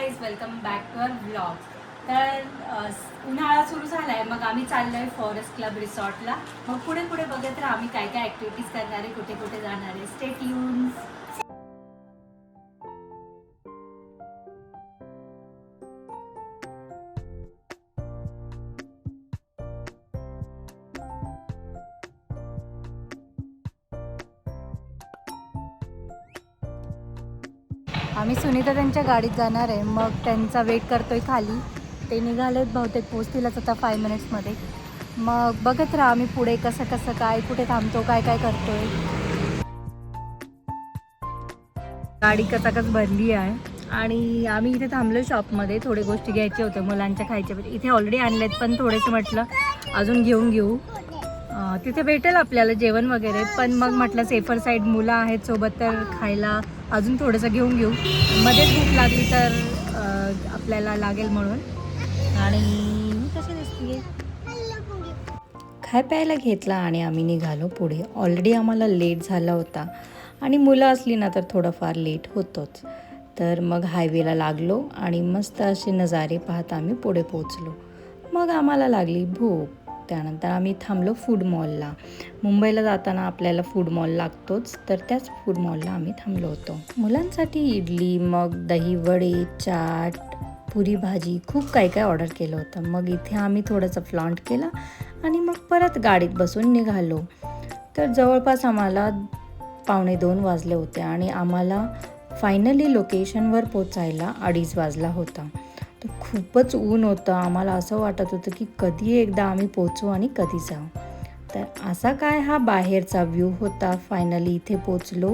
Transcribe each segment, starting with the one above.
Guys, welcome back to our vlog. तर उन्हाळा सुरू झाला आहे, मग आम्ही चाललो आहे फॉरेस्ट क्लब रिसॉर्टला. मग पुढे पुढे बघत राहा आम्ही काय काय ॲक्टिव्हिटीज करणार आहे, कुठे कुठे जाणार आहे. Stay tune. आम्ही सुनीता त्यांच्या गाडीत जाणार आहे, मग त्यांचा वेट करतोय खाली. ते निघालेत, बहुतेक पोचतीलच आता 5 मिनिट्समध्ये. मग बघत राहा आम्ही पुढे कसं कसं काय, कुठे थांबतो, काय काय करतोय. गाडी कचाकच भरली आहे आणि आम्ही इथे थांबलो शॉपमध्ये. थोडे गोष्टी घ्यायच्या होत्या मुलांच्या खायच्या. इथे ऑलरेडी आणलेत, पण थोडेसे म्हटलं अजून घेऊन घेऊ. तिथे भेटेल आपल्याला जेवण वगैरे, पण मग म्हटलं सेफर साईड, मुलं आहेत सोबत तर खायला अजून थोडंसं घेऊन घेऊ. मध्येच भूक लागली तर आपल्याला लागेल म्हणून. आणि कसे दिसते खाय प्यायला घेतला आणि आम्ही निघालो पुढे. ऑलरेडी आम्हाला लेट झाला होता आणि मुलं असली ना तर थोडंफार लेट होतोच. तर मग हायवेला लागलो आणि मस्त असे नजारे पाहत आम्ही पुढे पोचलो. मग आम्हाला लागली भूक. त्यानंतर आम्ही थांबलो फूड मॉलला. मुंबईला जाताना आपल्याला फूड मॉल लागतोच, तर त्याच फूड मॉलला आम्ही थांबलो होतो. मुलांसाठी इडली, मग दही वडे, चाट, पुरी भाजी, खूप काय काय ऑर्डर केलं होतं. मग इथे आम्ही थोडंसं फ्लॉन्ट केलं आणि मग परत गाडीत बसून निघालो. तर जवळपास आम्हाला 1:45 वाजले होते आणि आम्हाला फायनली लोकेशनवर पोचायला 2:30 वाजला होता. तर खूपच ऊन होतं. आम्हाला असं वाटत होतं की कधी एकदा आम्ही पोचू आणि कधी जाऊ. तर असा काय हा बाहेरचा व्ह्यू होता. फायनली इथे पोचलो.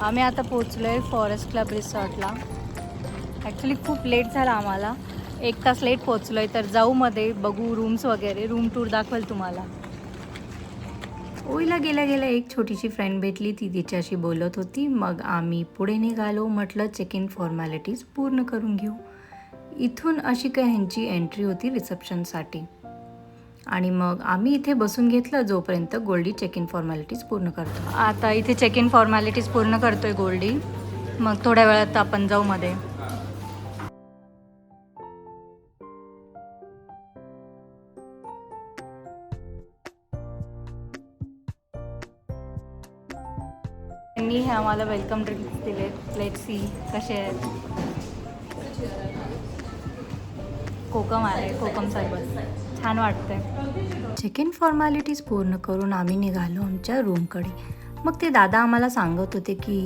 आम्ही आता पोचलो आहे फॉरेस्ट क्लब रिसॉर्टला. ॲक्च्युली खूप लेट झाला आम्हाला, 1 तास लेट पोचलो आहे. तर जाऊ मध्ये, बघू रूम्स वगैरे, रूम टूर दाखवेल तुम्हाला. ओईला गेल्या गेल्या एक छोटीशी फ्रेंड भेटली, ती तिच्याशी बोलत होती. मग आम्ही पुढे निघालो. म्हटलं चेक इन फॉर्मॅलिटीज पूर्ण करून घेऊ. इथून अशी काय ह्यांची एंट्री होती रिसेप्शनसाठी. आणि मग आम्ही इथे बसून घेतलं जोपर्यंत गोल्डी चेक इन फॉर्मॅलिटीज पूर्ण करतो. आता इथे चेक इन फॉर्मॅलिटीज पूर्ण करतोय गोल्डी. मग थोड्या वेळात आपण जाऊ मध्ये. त्यांनी हे आम्हाला वेलकम ड्रिंक्स दिलेत. लेट्स सी कसे आहेत. कोकम आहे, कोकम सरबत छान वाटतंय. चेक इन फॉर्मॅलिटीज पूर्ण करून आम्ही निघालो आमच्या रूमकडे. मग ते दादा आम्हाला सांगत होते की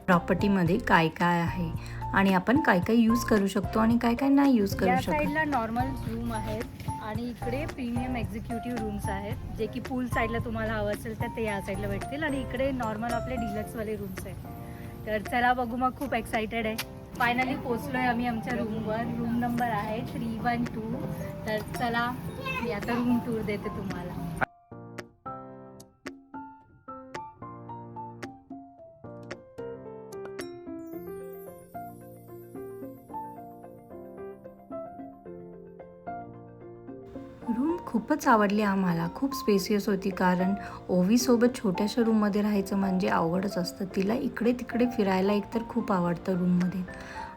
प्रॉपर्टीमध्ये काय काय आहे आणि आपण काय काय यूज करू शकतो आणि काय काय नाही यूज करू शकतो. या साईडला नॉर्मल रूम आहेत आणि इकडे प्रीमियम एक्झिक्युटिव्ह रूम्स आहेत, जे की पूल साईडला तुम्हाला हवं असेल तर ते या साईडला भेटतील. आणि इकडे नॉर्मल आपले डिलक्सवाले रूम्स आहेत. तर चला बघू, मग खूप एक्सायटेड आहे. फायनली पोचलो आहे आम्ही आमच्या रूमवर. रूम नंबर आहे 312. तर चला मी आता रूम टूर देते तुम्हाला. रूम खूपच आवडली आम्हाला. खूप स्पेसियस होती, कारण ओवीसोबत छोट्याशा रूममध्ये राहायचं म्हणजे अवघडच असतं. तिला इकडे तिकडे फिरायला एकतर खूप आवडतं रूममध्ये.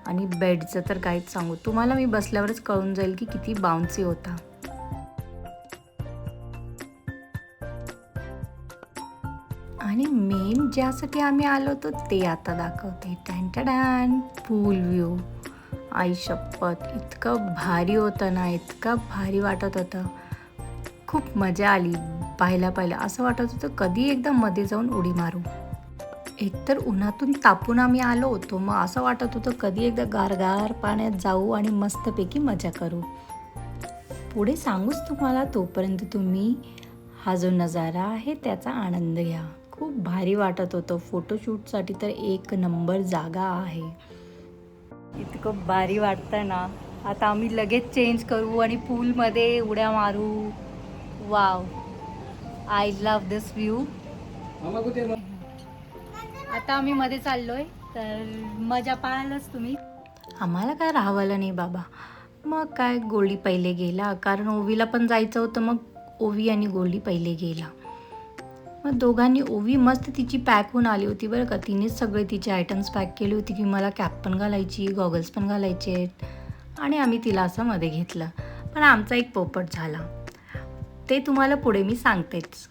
आणि बेडचं तर काहीच सांगू, तुम्हाला मी बसल्यावरच कळून जाईल की किती बाउन्सी होता. आणि मेन ज्यासाठी आम्ही आलो होतो ते आता दाखवते. टॅन पूल व्ह्यू. आई शपथ, इतकं भारी होतं ना, इतकं भारी वाटत होतं. खूप मजा आली. पाहिल्या असं वाटत होतं कधी एकदा मध्ये जाऊन उडी मारू. एकतर उन्हातून तापून आम्ही आलो होतो, मग असं वाटत होतं कधी एकदा गारगार पाण्यात जाऊ आणि मस्तपैकी मजा करू. पुढे सांगूच तुम्हाला, तोपर्यंत तुम्ही हा जो नजारा आहे त्याचा आनंद घ्या. खूप भारी वाटत होतं. फोटोशूटसाठी तर एक नंबर जागा आहे. इतकं भारी वाटतं ना. आता आम्ही लगेच चेंज करू आणि पूलमध्ये उड्या मारू. Wow, I love this view. आता आम्ही मध्ये चाललोय, तर मजा पाहालच तुम्ही. आम्हाला काय राहावलं नाही बाबा. मग काय, गोल्डी पहिले गेला, कारण ओवीला पण जायचं होतं. मग ओवी आणि गोल्डी पहिले गेला. मग दोघांनी ओवी मस्त तिची पॅक होऊन आली होती बरं का. तिनेच सगळे तिचे आयटम्स पॅक केले होते की मला कॅप पण घालायची, गॉगल्स पण घालायचे आहेत. आणि आम्ही तिला असं मध्ये घेतलं. पण आमचा एक पोपट झाला, ते तुम्हाला पुढे मी सांगतेच.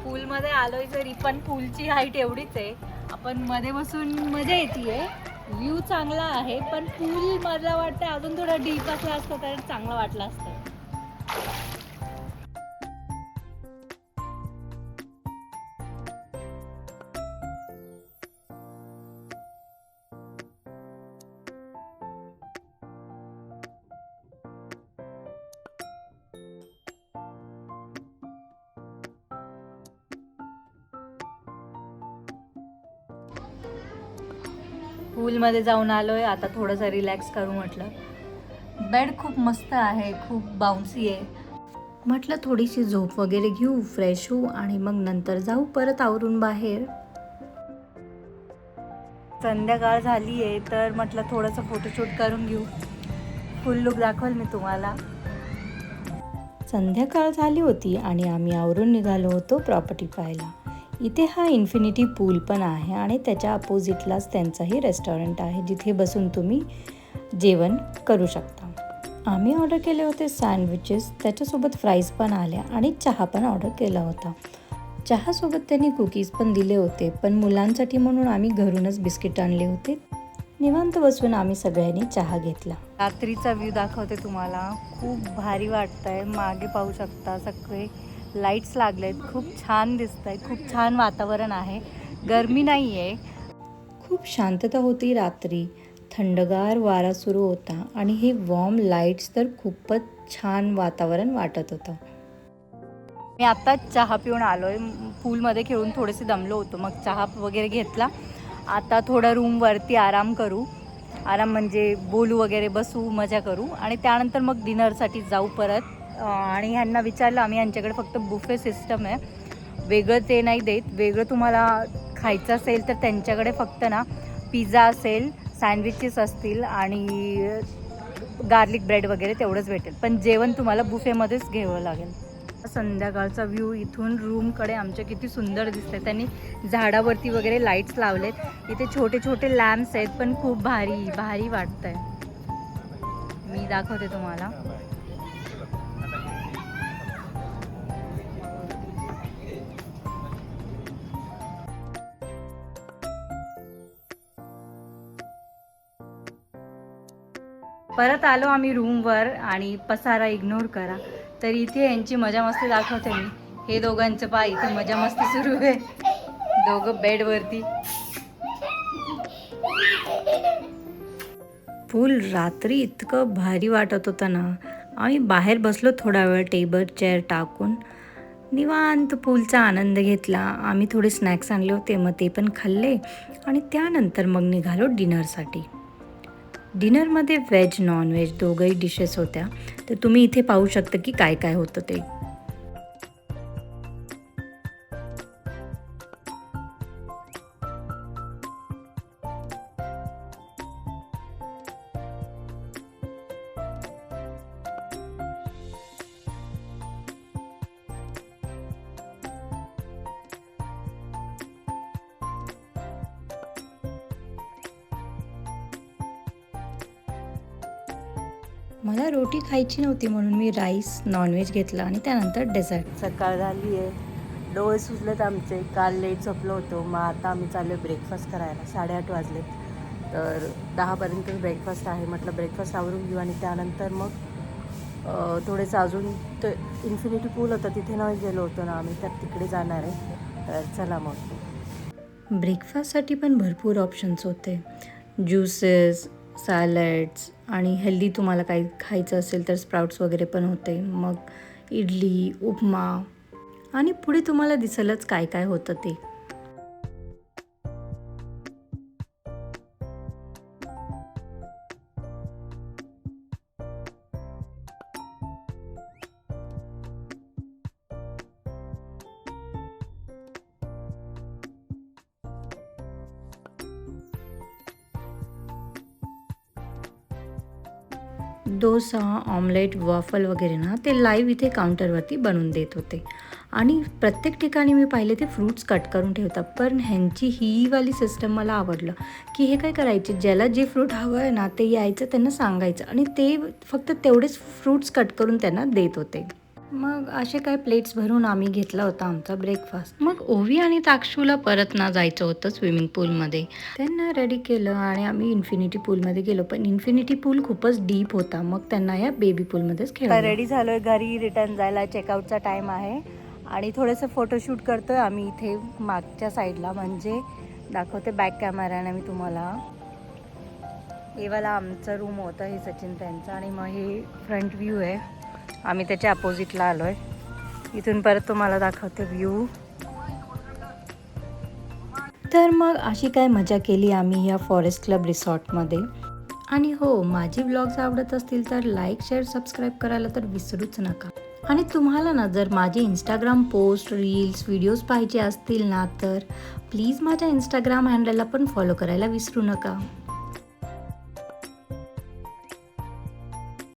पूलमध्ये आलोय जरी पण पूलची हाईट एवढीच आहे. आपण मध्ये बसून मजा येते, व्ह्यू चांगला आहे, पण पूल मला वाटतं अजून थोडं डीप असलं असतं तर चांगलं वाटलं असतं. पूलमध्ये जाऊन आलोय, आता थोडंसं रिलॅक्स करू म्हटलं. बेड खूप मस्त आहे, खूप बाउन्सी आहे. म्हटलं थोडीशी झोप वगैरे घेऊ, फ्रेश होऊ आणि मग नंतर जाऊ परत आवरून बाहेर. संध्याकाळ झाली आहे तर म्हटलं थोडंसं फोटोशूट करून घेऊ. फुल लुक दाखवल मी तुम्हाला. संध्याकाळ झाली होती आणि आम्ही आवरून निघालो होतो प्रॉपर्टी पाहायला. इथे हा इन्फिनिटी पूल पण आहे आणि त्याच्या अपोजिटलाच त्यांचाही रेस्टॉरंट आहे जिथे बसून तुम्ही जेवण करू शकता. आम्ही ऑर्डर केले होते सँडविचेस, त्याच्यासोबत फ्राईज पण आल्या आणि चहा पण ऑर्डर केला होता. चहासोबत त्यांनी कुकीज पण दिले होते, पण मुलांसाठी म्हणून आम्ही घरूनच बिस्किट आणले होते. निवांत बसून आम्ही सगळ्यांनी चहा घेतला. रात्रीचा व्ह्यू दाखवते तुम्हाला, खूप भारी वाटतंय. मागे पाहू शकता सगळे लाईट्स लागलेत, खूप छान दिसतंय, खूप छान वातावरण आहे, गरमी नाही आहे. खूप शांतता होती रात्री, थंडगार वारा सुरू होता आणि हे वॉर्म लाईट्स तर खूपच छान वातावरण वाटत होतं. मी आत्ताच चहा पिऊन आलोय. पूलमध्ये खेळून थोडेसे दमलो होतो, मग चहा वगैरे घेतला. आता थोडं रूमवरती आराम करू, आराम म्हणजे बोलू वगैरे, बसू, मजा करू आणि त्यानंतर मग डिनरसाठी जाऊ परत. आणि ह्यांना विचारलं आम्ही, यांच्याकडे फक्त बुफे सिस्टम आहे, वेगळं ते नाही देत. वेगळं तुम्हाला खायचं असेल तर त्यांच्याकडे फक्त ना पिझ्झा असेल, सँडविचेस असतील आणि गार्लिक ब्रेड वगैरे तेवढंच भेटेल, पण जेवण तुम्हाला बुफेमध्येच घ्यावं लागेल. संध्याकाळचा व्ह्यू इथून रूमकडे आमच्या किती सुंदर दिसते. त्यांनी झाडावरती वगैरे लाईट्स लावलेत. इथे छोटे छोटे लॅम्प्स आहेत, पण खूप भारी भारी वाटतंय. मी दाखवते तुम्हाला. परत आलो आम्ही रूमवर आणि पसारा इग्नोर करा. तर इथे यांची मजा मस्ती दाखवते मी. हे दोघांचं पा इथे मजा मस्ती सुरू आहे, दोघं बेडवरती. पूल रात्री इतकं भारी वाटत होतं ना. आम्ही बाहेर बसलो थोडा वेळ टेबल चेअर टाकून, निवांत पूलचा आनंद घेतला. आम्ही थोडे स्नॅक्स आणले होते, मग ते पण खाल्ले आणि त्यानंतर मग निघालो डिनरसाठी. डिनरमध्ये व्हेज नॉन व्हेज दोघंही डिशेस होत्या. तर तुम्ही इथे पाहू शकता की काय काय होतं ते. मला रोटी खायची नव्हती म्हणून मी राईस नॉनव्हेज घेतला आणि त्यानंतर डेझर्ट. सकाळ झाली आहे, डोळे सुजलेत आमचे, काल लेट झोपलो होतो. मग आता आम्ही चाललो आहे ब्रेकफास्ट करायला. 8:30 वाजलेत, तर 10पर्यंत ब्रेकफास्ट आहे. म्हटलं ब्रेकफास्ट आवरून घेऊ आणि त्यानंतर मग थोडेसं अजून ते इन्फिनिटी पूल होतं तिथे नाही गेलो होतो ना आम्ही, तर तिकडे जाणार आहे. तर चला मग. ब्रेकफास्टसाठी पण भरपूर ऑप्शन्स होते, ज्युसेस, सॅलड्स आणि हेल्दी तुम्हाला काही खायचं असेल तर स्प्राउट्स वगैरे पण होते. मग इडली, उपमा आणि पुढे तुम्हाला दिसेलच काय काय होतं ते. डोसा, ऑमलेट, वॉफल वगैरे ना ते लाईव्ह इथे काउंटरवरती बनवून देत होते. आणि प्रत्येक ठिकाणी मी पाहिले ते फ्रूट्स कट करून ठेवतात. पण ह्यांची ही वाली सिस्टम मला आवडलं की हे काय करायचे, ज्याला जे फ्रूट हवं आहे ना ते यायचं, त्यांना सांगायचं आणि ते फक्त तेवढेच फ्रूट्स कट करून त्यांना देत होते. मग असे काय प्लेट्स भरून आम्ही घेतला होता आमचा ब्रेकफास्ट. मग ओवी आणि ताक्षूला परत ना जायचं होतं स्विमिंग पूलमध्ये. त्यांना रेडी केलं आणि आम्ही इन्फिनिटी पूलमध्ये गेलो. पण इन्फिनिटी पूल खूपच डीप होता. मग त्यांना या बेबी पूलमध्येच खेळलो. रेडी झालोय घरी रिटर्न जायला. चेकआउटचा टाईम आहे आणि थोडंसं फोटोशूट करतोय आम्ही इथे मागच्या साईडला. म्हणजे दाखवते बॅक कॅमेराने मी तुम्हाला. हे वाला आमचं रूम होतं, हे सचिन त्यांचं. आणि मग हे फ्रंट व्ह्यू आहे. आम्ही त्याच्या अपोजिटला आलो आहे. इथून परत तुम्हाला दाखवते व्ह्यू. तर मग अशी काय मजा केली आम्ही या फॉरेस्ट क्लब रिसॉर्टमध्ये. आणि हो, माझी व्लॉग्स आवडत असतील तर लाईक, शेअर, सबस्क्राईब करायला तर विसरूच नका. आणि तुम्हाला ना जर माझे इंस्टाग्राम पोस्ट, रील्स, व्हिडिओज पाहिजे असतील ना तर प्लीज माझ्या इंस्टाग्राम हँडलला पण फॉलो करायला विसरू नका.